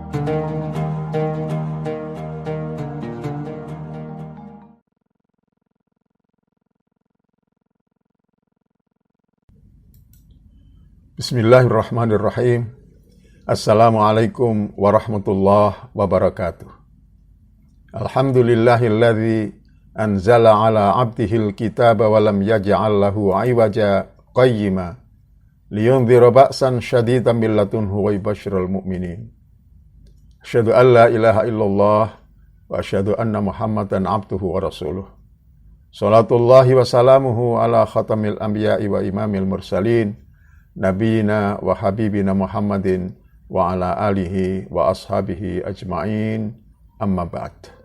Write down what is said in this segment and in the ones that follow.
Bismillahirrahmanirrahim. Assalamualaikum warahmatullahi wabarakatuh. Alhamdulillahilladzi anzala ala abdihil kitaba wa lam yaj'al lahu 'iwaja qayyima liyundhira ba'san syadidan min ladunhu wa yubashshiral mu'minin. Asyhadu an la ilaha illallah wa asyhadu anna Muhammadan 'abduhu wa rasuluh. Shalatullahi wa salamuhu ala khatamil anbiya'i wa imamil mursalin. Nabiyina wa habibina Muhammadin wa ala alihi wa ashabihi ajma'in, amma ba'd.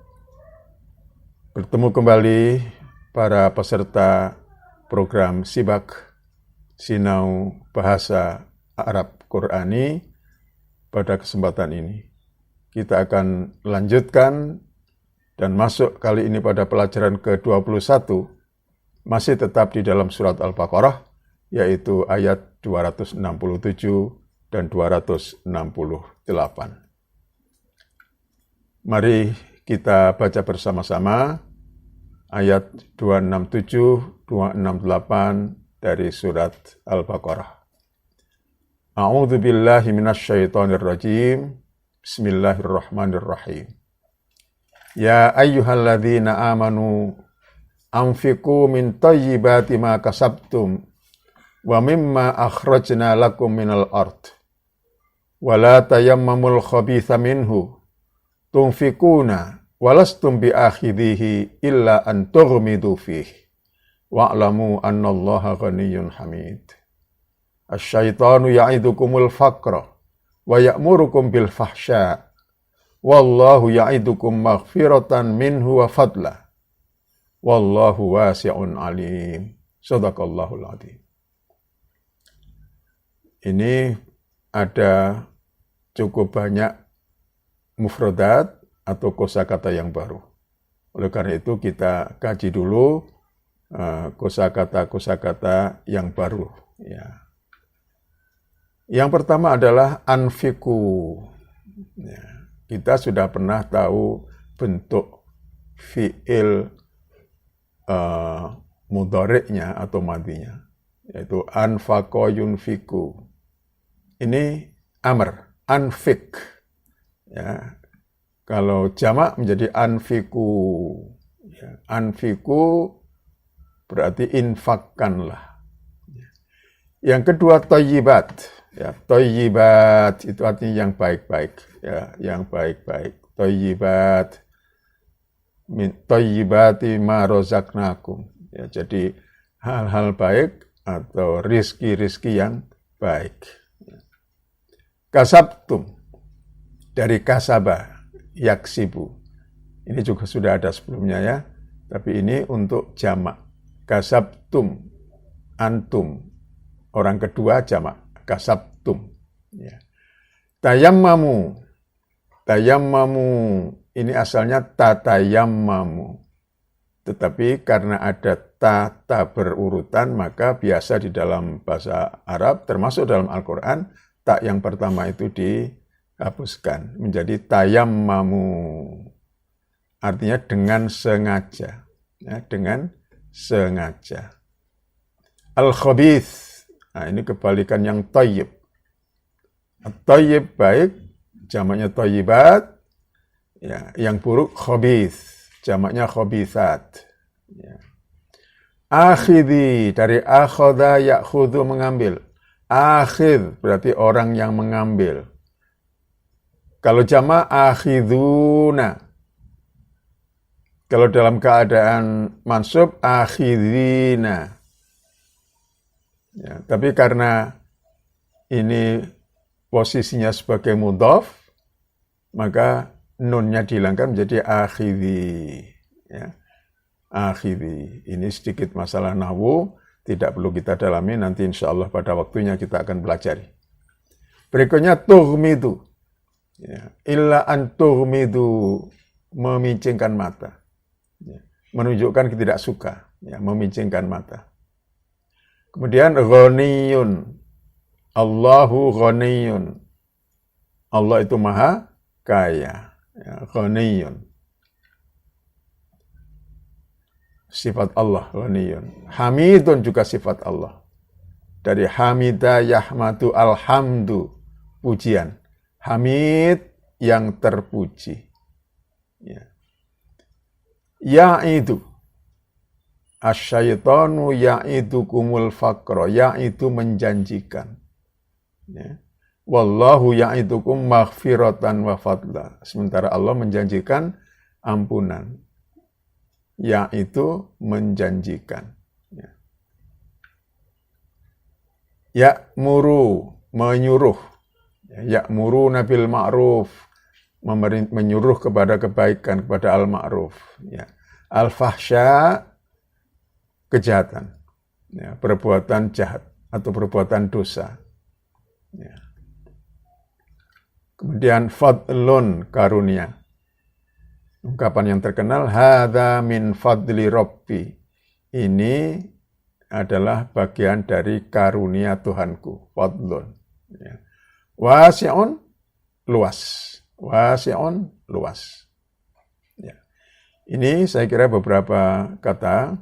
Bertemu kembali para peserta program Sibak Sinau Bahasa Arab Qur'ani. Pada kesempatan ini kita akan lanjutkan dan masuk kali ini pada pelajaran ke-21, masih tetap di dalam surat Al-Baqarah, yaitu ayat 267 dan 268. Mari kita baca bersama-sama ayat 267, 268 dari surat Al-Baqarah. A'udzu billahi minasyaitonir rajim. Bismillahirrahmanirrahim. Ya ayyuhalladzina amanu anfiqu min thayyibati ma kasabtum wa mimma akhrajna lakum minal ard wa la tayammamul khabitha minhu tunfikuna walastum biakhidhihi illa an tughmidu fihi wa'lamu annallaha ghaniyyun hamid. Asy-syaitanu ya'idukumul faqra wa ya'murukum bil fahsya wallahu ya'idukum maghfiratan minhu wa fadla wallahu wasi'un alim. Shadaqallahul adzim. Ini ada cukup banyak mufradat atau kosakata yang baru. Oleh karena itu kita kaji dulu kosakata-kosakata yang baru. Ya. Yang pertama adalah anfiku. Ya. Kita sudah pernah tahu bentuk fi'il mudhari'nya atau madhinya, yaitu anfaqa yunfiku. Ini amr, anfik. Ya. Kalau jamak menjadi anfiku. Ya. Anfiku berarti infakkanlah. Ya. Yang kedua thayyibat. Ya, thayyibat itu artinya yang baik-baik. Ya, yang baik-baik. Thayyibat min thayyibati ma razaqnakum. Ya, jadi hal-hal baik atau rizki-rizki yang baik. Kasabtum, dari kasaba, yaksibu. Ini juga sudah ada sebelumnya ya, tapi ini untuk jamak. Kasabtum, antum. Orang kedua jamak, kasabtum. Ya. Tayammamu, tayammamu, ini asalnya tatayammamu. Tetapi karena ada ta berurutan, maka biasa di dalam bahasa Arab, termasuk dalam Al-Quran, tak yang pertama itu dihapuskan menjadi tayammamu. Artinya dengan sengaja. Ya, dengan sengaja. Al-khabith. Nah, ini kebalikan yang thayyib. Thayyib baik, jamaknya thayyibat. Ya, yang buruk khabith, jamaknya khabithat. Ya. Akhidhi, dari akhadha ya'khudhu, mengambil. Akhidh berarti orang yang mengambil. Kalau jamak akhidhuna. Kalau dalam keadaan mansub akhidhina. Ya, tapi karena ini posisinya sebagai mudhaf, maka nunnya dihilangkan menjadi akhidhi. Ya. Akhidhi. Ini sedikit masalah nahwu. Tidak perlu kita dalami, nanti insya Allah pada waktunya kita akan pelajari. Berikutnya tughmidu. Ya. Illa an tughmidu, memincingkan mata. Ya. Menunjukkan tidak suka, ya, memincingkan mata. Kemudian ghaniyun. Allahu ghaniyun. Allah itu maha kaya. Ya, ghaniyun. Sifat Allah, ghaniyun. Hamidun juga sifat Allah. Dari hamida yahmadu alhamdu, pujian. Hamid yang terpuji. Ya. Ya'idu. Asyaitonu ya'idukumul faqra. Ya'idu menjanjikan. Ya. Wallahu ya'idukum maghfiratan wa fadla. Sementara Allah menjanjikan ampunan. Ya'idu menjanjikan. Ya. Ya'muru, menyuruh. Ya'muru nabil ma'ruf. Menyuruh kepada kebaikan, kepada al-ma'ruf. Ya. Al-fahsya, kejahatan. Ya. Perbuatan jahat atau perbuatan dosa. Ya. Kemudian fadlun, karunia. Ungkapan yang terkenal, hadza min fadli rabbi. Ini adalah bagian dari karunia Tuhanku. Fadlun. Ya. Wasi'un, luas. Wasi'un, luas. Ya. Ini saya kira beberapa kata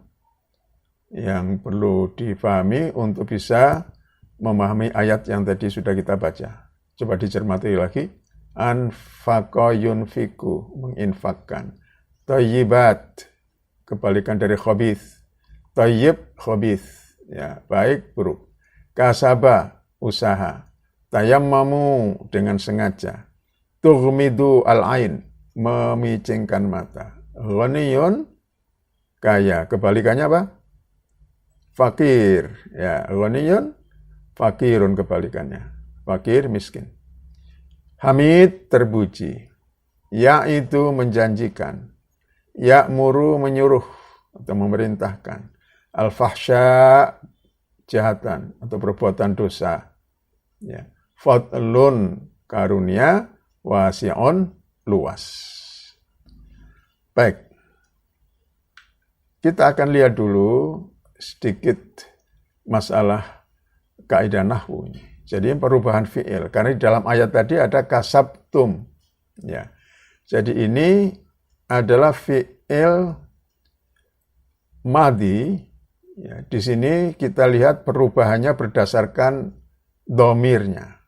yang perlu difahami untuk bisa memahami ayat yang tadi sudah kita baca. Coba dicermati lagi. Anfaqa yunfiku, menginfakkan. Thayyibat, kebalikan dari khabith. Thayyib, khabith. Ya, baik, buruk. Kasaba, usaha. Tayammamu, dengan sengaja. Tughmidu al-ain, memicingkan mata. Ghaniyun, kaya. Kebalikannya apa? Fakir. Ya, ghaniyun, fakirun kebalikannya. Fakir, miskin. Hamid, terpuji. Ya'idu, menjanjikan. Ya'muru, menyuruh atau memerintahkan. Al-fahsya, kejahatan atau perbuatan dosa. Ya. Fadlun, karunia. Wasi'un, luas. Baik. Kita akan lihat dulu sedikit masalah kaidah nahwu ini. Jadi perubahan fi'il. Karena di dalam ayat tadi ada kasabtum. Ya. Jadi ini adalah fi'il madhi. Ya. Di sini kita lihat perubahannya berdasarkan domirnya.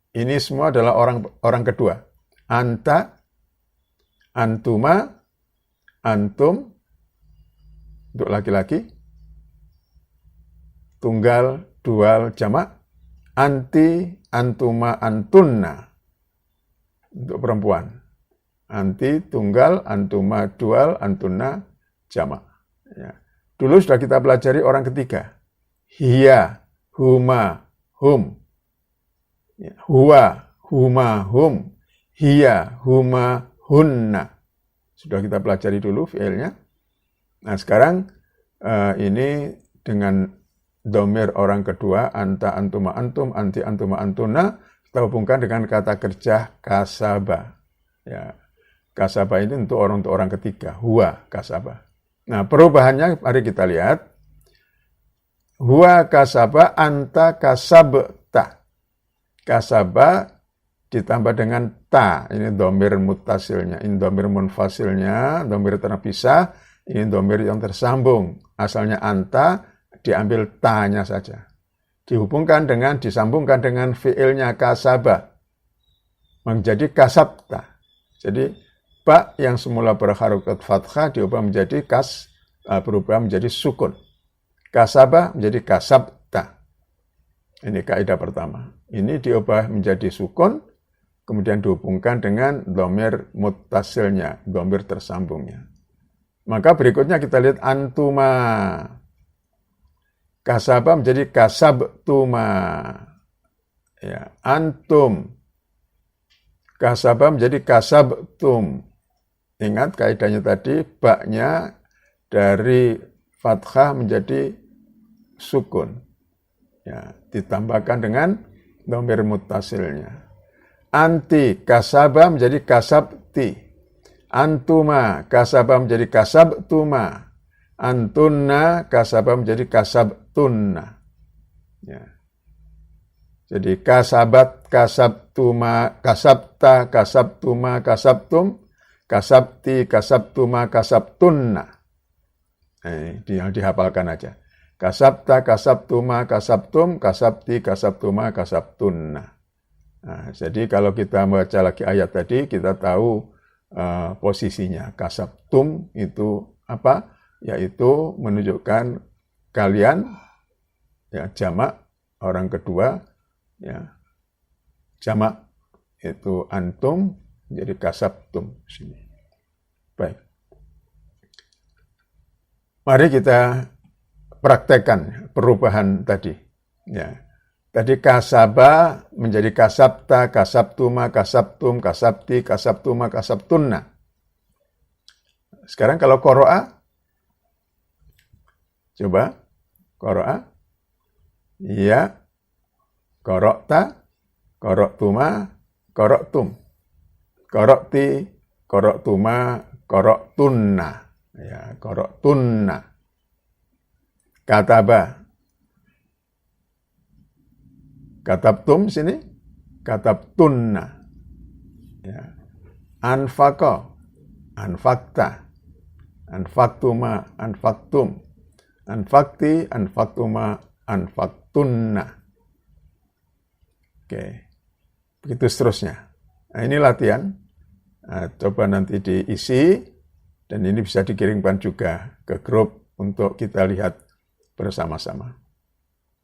Ini semua adalah orang kedua. Anta, antuma, antum, untuk laki-laki. Tunggal, dual, jamak. Anti, antuma, antunna, untuk perempuan. Anti, tunggal, antuma, dual, antunna, jamak. Ya. Dulu sudah kita pelajari orang ketiga. Hiya, huma, hum. Ya. Huwa, huma, hum. Hiya, huma, hunna. Sudah kita pelajari dulu fi'ilnya. Nah sekarang ini dengan domir orang kedua, anta, antuma, antum, anti, antuma, antuna, kita hubungkan dengan kata kerja kasaba. Ya. Kasaba ini untuk orang ketiga. Huwa, kasaba. Nah perubahannya mari kita lihat. Huwa kasaba, anta kasabta. Kasaba ditambah dengan ta, ini domir mutasilnya, ini domir munfasilnya, domir terpisah, ini domir yang tersambung. Asalnya anta, diambil ta-nya saja. Disambungkan dengan fiilnya kasaba, menjadi kasabta. Jadi, ba yang semula berharokat fathah diubah menjadi berubah menjadi sukun. Kasaba menjadi kasabta. Ini kaidah pertama. Ini diubah menjadi sukun, kemudian dihubungkan dengan dhamir muttasilnya, dhamir tersambungnya. Maka berikutnya kita lihat antuma. Kasaba menjadi kasabtuma. Ya, antum. Kasaba menjadi kasabtum. Ingat kaidahnya tadi, baknya dari fathah menjadi sukun. Ya, ditambahkan dengan dhamir muttasilnya. Anti kasaba menjadi kasabti. Antuma kasaba menjadi kasabtuma. Antunna kasaba menjadi kasabtunna. Ya. Jadi kasabat, kasabtuma, kasabta, kasabtuma, kasabtum, kasabti, kasabtuma, kasabtunna. Yang dihafalkan aja. Kasabta, kasabtuma, kasabtum, kasabti, kasabtuma, kasabtunna. Nah, jadi kalau kita baca lagi ayat tadi, kita tahu posisinya. Kasabtum itu apa? Yaitu menunjukkan kalian, ya, jamak, orang kedua, ya, jamak itu antum, jadi kasabtum sini. Baik. Mari kita praktekkan perubahan tadi. Ya. Tadi kasaba menjadi kasabta, kasabtuma, kasabtum, kasabti, kasabtuma, kasabtunna. Sekarang kalau qoro'a, coba qoro'a, ya. Korokta, koroktuma, koroktum. Korokti, koroktuma, koroktunna. Ya, koroktunna. Kataba. Katabtum sini, katabtunna. Ya. Anfaqo, anfakta. Anfaktuma, anfaktum. Anfakti, anfaktuma, anfaktunna. Oke, begitu seterusnya. Nah, ini latihan. Nah, coba nanti diisi, dan ini bisa dikirimkan juga ke grup untuk kita lihat bersama-sama.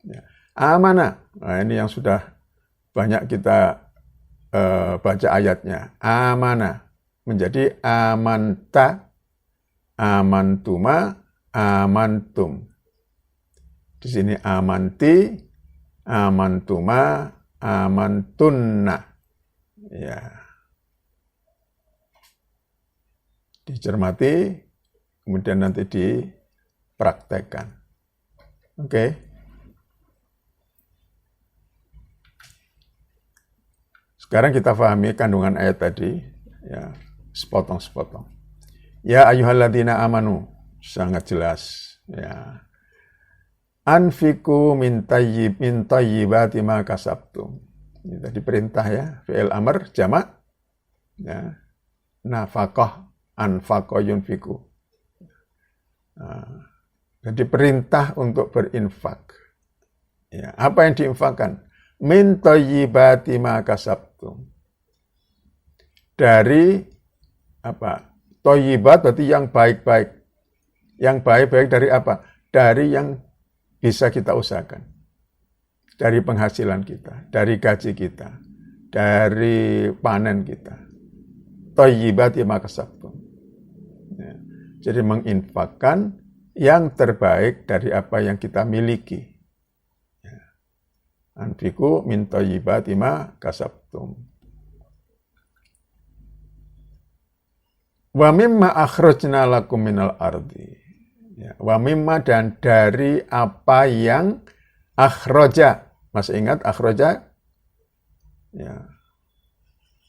Ya. Amanah. Nah, ini yang sudah banyak kita baca ayatnya. Amanah menjadi amanta, amantuma, amantum. Di sini amanti, amantuma, amantunna. Ya. Dicermati, kemudian nanti dipraktekkan. Oke. Sekarang kita pahami kandungan ayat tadi, ya, sepotong-sepotong. Ya ayyuhalladzina amanu, sangat jelas, ya. Anfiku min tayyibati ma kasabtum. Ini tadi perintah, ya, fi'il amr jamak, ya. Nafaqah, anfaqah yunfiku. Nah, jadi perintah untuk berinfak. Ya, apa yang diinfakkan? Min tayyibati ma kasabtum. Dari apa? Thayyibat berarti yang baik-baik. Yang baik-baik dari apa? Dari yang bisa kita usahakan. Dari penghasilan kita, dari gaji kita, dari panen kita. Thayyibat ma kasabtum. Ya. Jadi menginfakkan yang terbaik dari apa yang kita miliki. Ya. Anfiku min thayyibat ma kasabtum. Wa mimma akhrajna lakum minal ardi. Ya, wa mimma, dan dari apa yang akhroja. Masih ingat akhroja? Ya.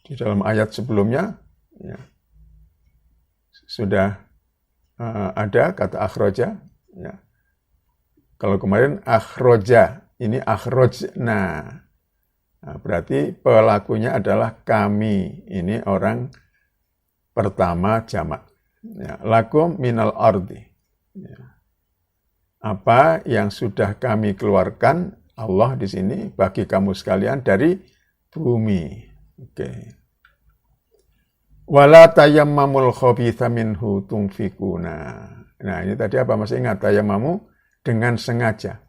Di dalam ayat sebelumnya, ya, sudah ada kata akhroja. Ya. Kalau kemarin akhroja, ini akhrojna. Nah, berarti pelakunya adalah kami. Ini orang pertama jamak. Ya. Lakum minal ardi. Ya. Apa yang sudah kami keluarkan, Allah di sini bagi kamu sekalian dari bumi. Oke. Wala tayammamul khabitha minhu tunfikuna. Nah, ini tadi apa? Masih ingat tayammamu? Dengan sengaja.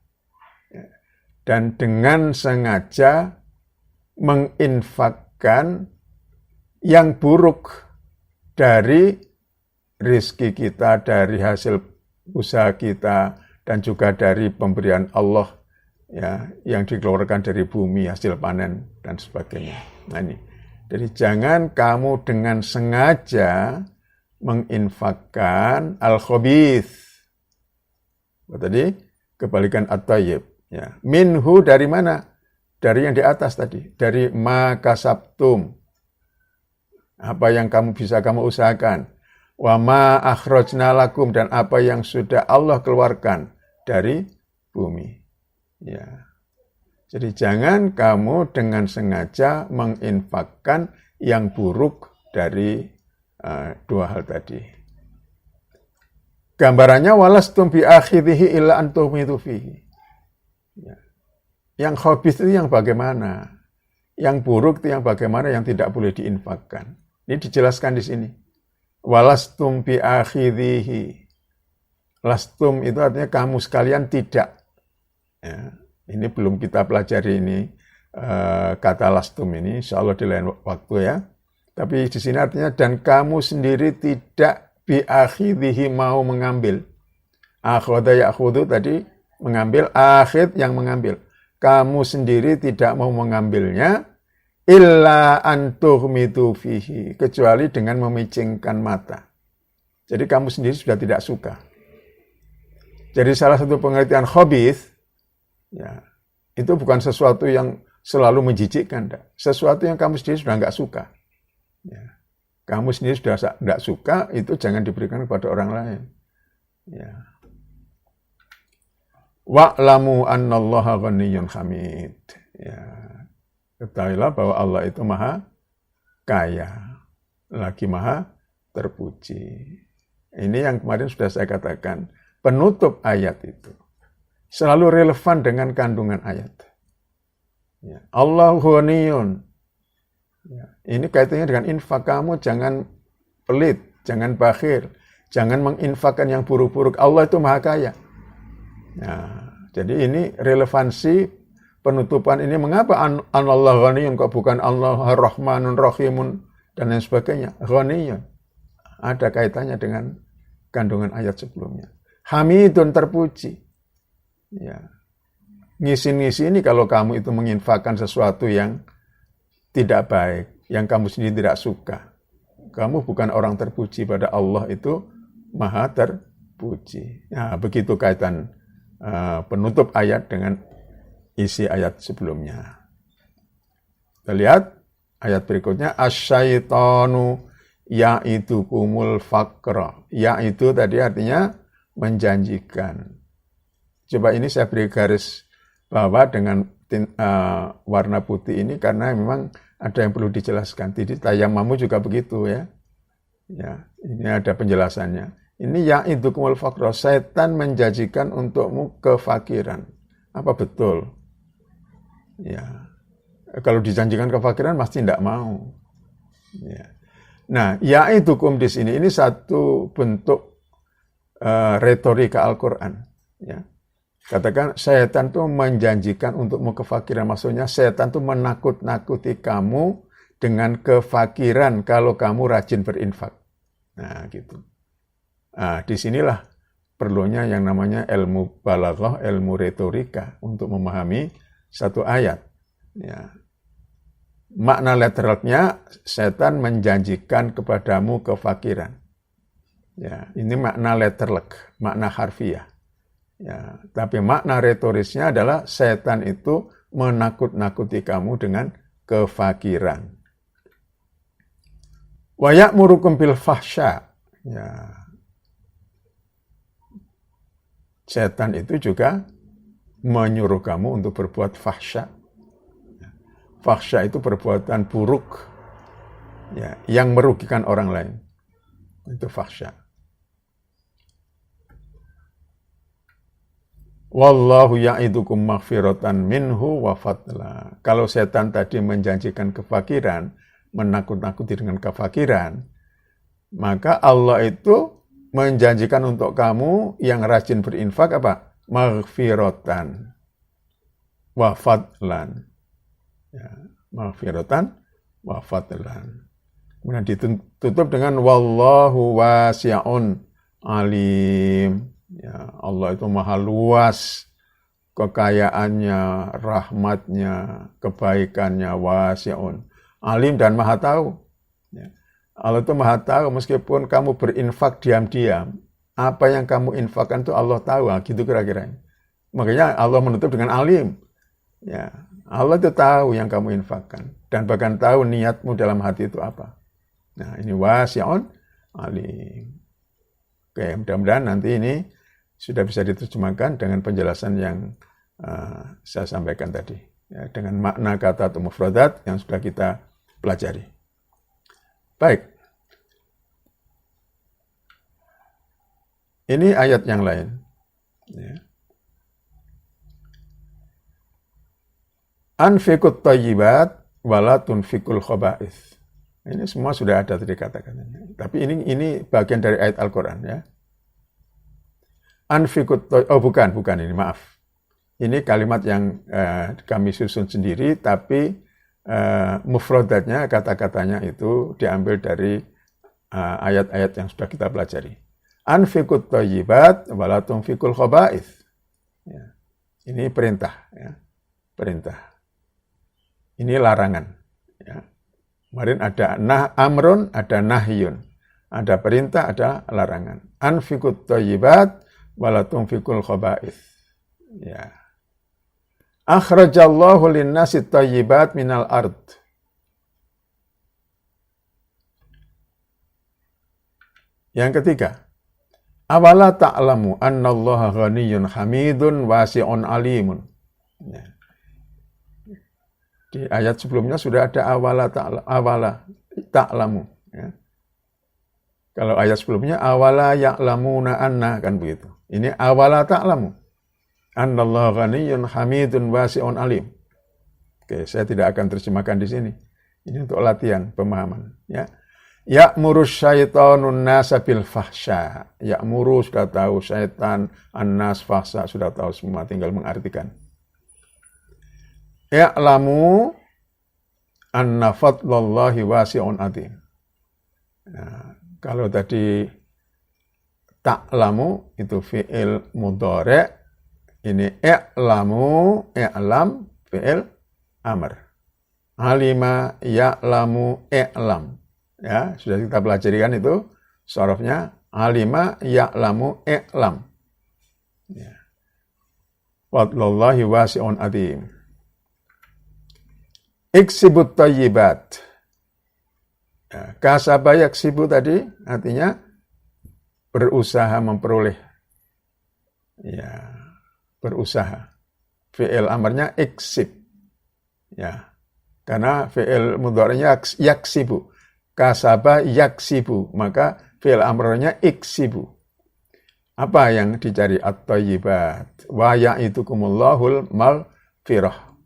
Dan dengan sengaja menginfakkan yang buruk dari rizki kita, dari hasil usaha kita, dan juga dari pemberian Allah, ya, yang dikeluarkan dari bumi, hasil panen, dan sebagainya. Nah, ini. Jadi jangan kamu dengan sengaja menginfakkan al-khabith. Tadi kebalikan at-tayyib. Ya. Minhu dari mana? Dari yang di atas tadi. Dari ma kasabtum. Apa yang kamu bisa kamu usahakan. Wa ma akhrajna lakum, dan apa yang sudah Allah keluarkan dari bumi. Ya. Jadi jangan kamu dengan sengaja menginfakkan yang buruk dari dua hal tadi. Gambarannya walastum bi akhidhihi illa an tumitu fihi. Ya. Yang khabith itu yang bagaimana? Yang buruk itu yang bagaimana, yang tidak boleh diinfakkan. Ini dijelaskan di sini. Walastum bi akhidhihi. Lastum itu artinya kamu sekalian tidak. Ya. Ini belum kita pelajari ini kata lastum ini, insya Allah di lain waktu ya. Tapi di sini artinya dan kamu sendiri tidak biakhidhihi mau mengambil. Akhadha ya'khudhu tadi mengambil, akhid yang mengambil. Kamu sendiri tidak mau mengambilnya illa antuhmitu fihi, kecuali dengan memicingkan mata. Jadi kamu sendiri sudah tidak suka. Jadi salah satu pengertian khabith ya, itu bukan sesuatu yang selalu menjijikkan, enggak. Sesuatu yang kamu sendiri sudah enggak suka. Ya. Kamu sendiri sudah enggak suka, itu jangan diberikan kepada orang lain. Ya. Wa'lamu annallaha ghaniyyun hamid. Ya. Ketahuilah bahwa Allah itu maha kaya, lagi maha terpuji. Ini yang kemarin sudah saya katakan, penutup ayat itu selalu relevan dengan kandungan ayat. Ya. Allahu ghaniyun. Ya. Ini kaitannya dengan infak. Kamu jangan pelit, jangan bakhil, jangan menginfakkan yang buruk-buruk. Allah itu maha kaya. Nah, jadi ini relevansi penutupan ini. Mengapa anallahu ghaniyun kok bukan Allah rahmanun rahimun dan lain sebagainya? Ghaniyun. Ada kaitannya dengan kandungan ayat sebelumnya. Hamidun terpuji. Ya. Ngisi-ngisi ini kalau kamu itu menginfakkan sesuatu yang tidak baik, yang kamu sendiri tidak suka. Kamu bukan orang terpuji, pada Allah itu maha terpuji. Nah, begitu kaitan penutup ayat dengan isi ayat sebelumnya. Kita lihat ayat berikutnya. Asyaitonu ya'idukumul faqra. Ya itu tadi artinya menjanjikan. Coba ini saya beri garis bawah dengan warna putih ini karena memang ada yang perlu dijelaskan. Jadi tayamamu juga begitu ya. Ya, ini ada penjelasannya. Ini ya'idukumul faqra, setan menjanjikan untukmu kefakiran. Apa betul? Ya. Kalau dijanjikan kefakiran pasti tidak mau. Ya. Nah, ya'idukum di sini ini satu bentuk retorika Al-Qur'an, ya. Katakan setan itu menjanjikan untukmu kefakiran. Maksudnya setan itu menakut-nakuti kamu dengan kefakiran kalau kamu rajin berinfak. Nah, gitu. Nah, disinilah perlunya yang namanya ilmu balaghah, ilmu retorika untuk memahami satu ayat. Ya. Makna literalnya setan menjanjikan kepadamu kefakiran. Ya, ini makna literal, makna harfiah. Ya, tapi makna retorisnya adalah setan itu menakut-nakuti kamu dengan kefakiran. Wa ya'murukum bil fahsya. Ya. Setan itu juga menyuruh kamu untuk berbuat fahsya. Fahsya itu perbuatan buruk ya, yang merugikan orang lain. Itu fahsya. Wallahu ya'idukum maghfiratan minhu wa fadla. Kalau setan tadi menjanjikan kefakiran, menakut-nakuti dengan kefakiran, maka Allah itu menjanjikan untuk kamu yang rajin berinfak apa? Maghfiratan wa fadlan. Ya, maghfiratan wa fadlan. Kemudian ditutup dengan wallahu wasi'un alim. Ya, Allah itu maha luas kekayaannya, rahmatnya, kebaikannya, wasi'un, alim dan maha tahu. Ya. Allah itu maha tahu meskipun kamu berinfak diam-diam, apa yang kamu infakkan itu Allah tahu, gitu kira-kira. Makanya Allah menutup dengan alim. Ya, Allah itu tahu yang kamu infakkan dan bahkan tahu niatmu dalam hati itu apa. Nah, ini wasi'un alim. Oke, mudah-mudahan nanti ini sudah bisa diterjemahkan dengan penjelasan yang saya sampaikan tadi. ya, dengan makna kata atau mufradat yang sudah kita pelajari. Baik. Ini ayat yang lain. Ya. Anfiqut thayyibat wala tunfiqul khaba'ith. Ini semua sudah ada tadi kata-katanya. Tapi ini bagian dari ayat Al-Qur'an ya. Anfiqut bukan ini, maaf. Ini kalimat yang kami susun sendiri, tapi mufradatnya, kata-katanya itu diambil dari ayat-ayat yang sudah kita pelajari. Anfiqut thayyibat wala tunfiqul khaba'ith. Ya. Ini perintah ya. Perintah. Ini larangan. Ya. Kemarin ada amrun, ada nahyun. Ada perintah, ada larangan. Anfiqut thayyibat wala tunfiqul khaba'ith. Ya. Akhrajallahu linnasi thayyibat minal ard. Yang ketiga, awala ta'lamu annallaha ghaniyyun hamidun wasi'un alimun. Ya. Di ayat sebelumnya sudah ada awala ta'lamu. Ya. Kalau ayat sebelumnya awala ya'lamuna anna, kan begitu. Ini awala ta'lamu annallaha ghaniyyun hamidun wasi'un alim. Oke, saya tidak akan terjemahkan di sini. Ini untuk latihan pemahaman. Ya. Ya'muru syaitanun nasa bil fahsya. Ya'muru sudah tahu, syaitan, an-nas, fahsya sudah tahu semua, tinggal mengartikan. Ya'lamu anna fadlallahi wasi'un adim. Nah, kalau tadi ta'lamu itu fi'il mudhari', ini i'lam fi'il amr. Alima ya'lamu i'lam. Ya, sudah kita pelajari kan itu sharafnya alima ya'lamu i'lam. Ya. Fadlallahi wasi'un adim. Iksibut thayyibat. Ya, kasaba yaksibu tadi artinya berusaha memperoleh. Ya, berusaha. Fi'il amarnya iksib. Ya. Karena fi'il mudhari'nya yaksibu. Kasaba yaksibu, maka fi'il amrnya iksibu. Apa yang dicari? At-thayyibat. Wa ya'idukumullahul maghfirah.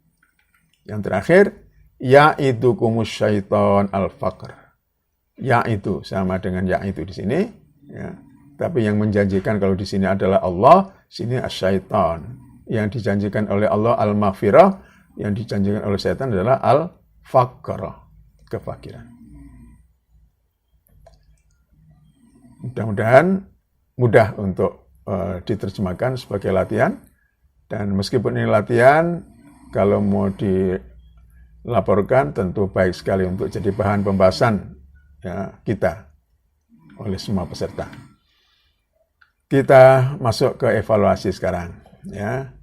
Yang terakhir, ya'idukumus syaitan al-faqr. Ya itu sama dengan ya itu di sini, ya. Tapi yang menjanjikan kalau di sini adalah Allah, sini as-syaitan. Yang dijanjikan oleh Allah al-maghfirah, yang dijanjikan oleh syaitan adalah al-faqr, kefakiran. Mudah-mudahan mudah untuk diterjemahkan sebagai latihan. Dan meskipun ini latihan, kalau mau dilaporkan tentu baik sekali untuk jadi bahan pembahasan ya, kita oleh semua peserta. Kita masuk ke evaluasi sekarang. Ya.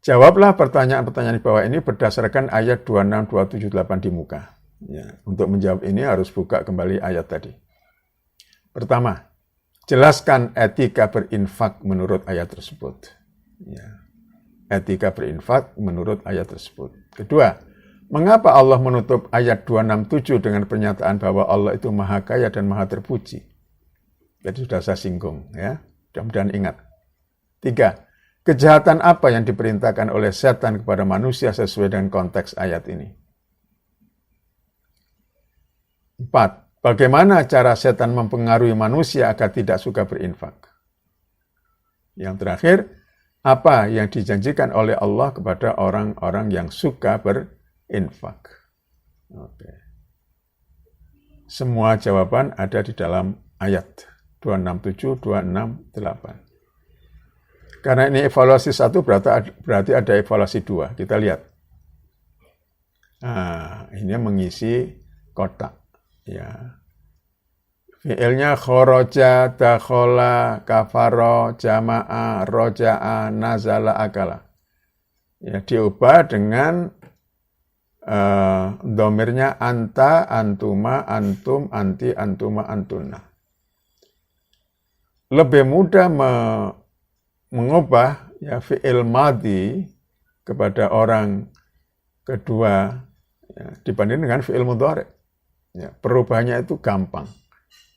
Jawablah pertanyaan-pertanyaan di bawah ini berdasarkan ayat 26, 27, 8 di muka. Ya. Untuk menjawab ini harus buka kembali ayat tadi. Pertama, jelaskan etika berinfak menurut ayat tersebut. Ya. Etika berinfak menurut ayat tersebut. Kedua, mengapa Allah menutup ayat 267 dengan pernyataan bahwa Allah itu maha kaya dan maha terpuji? Jadi sudah saya singgung ya. Mudah-mudahan ingat. 3. Kejahatan apa yang diperintahkan oleh setan kepada manusia sesuai dengan konteks ayat ini? 4. Bagaimana cara setan mempengaruhi manusia agar tidak suka berinfak? Yang terakhir, apa yang dijanjikan oleh Allah kepada orang-orang yang suka berinfak? Oke. Semua jawaban ada di dalam ayat 267, 268. Karena ini evaluasi 1 berarti ada evaluasi 2. Kita lihat. Nah, ini mengisi kotak. Ya. Fi'ilnya khoroja, dakhola, kafaro, jama'a, roja'a, nazala, akala. Ya, diubah dengan domirnya anta, antuma, antum, anti, antuma, antuna. Lebih mudah mengubah ya, fi'il madhi kepada orang kedua, ya, dibanding dengan fi'il mudhari. Ya, perubahannya itu gampang.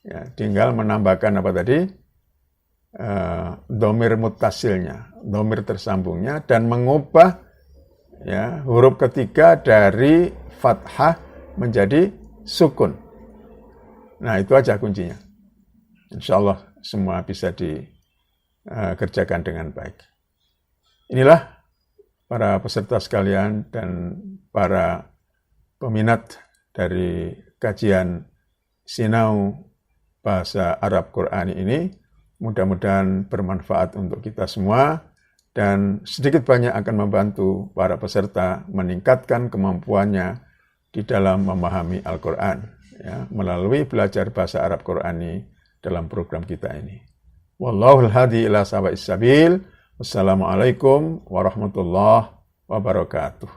Ya, tinggal menambahkan apa tadi? Dhamir muttasilnya, dhamir tersambungnya, dan mengubah ya, huruf ketiga dari fathah menjadi sukun. Nah, itu aja kuncinya. Insya Allah semua bisa dikerjakan dengan baik. Inilah para peserta sekalian dan para peminat dari kajian Sinau Bahasa Arab Qur'ani ini. Mudah-mudahan bermanfaat untuk kita semua dan sedikit banyak akan membantu para peserta meningkatkan kemampuannya di dalam memahami Al-Quran ya, melalui belajar bahasa Arab Qur'ani dalam program kita ini. Wallahul hadi ila sawa'is sabil. Wassalamualaikum warahmatullahi wabarakatuh.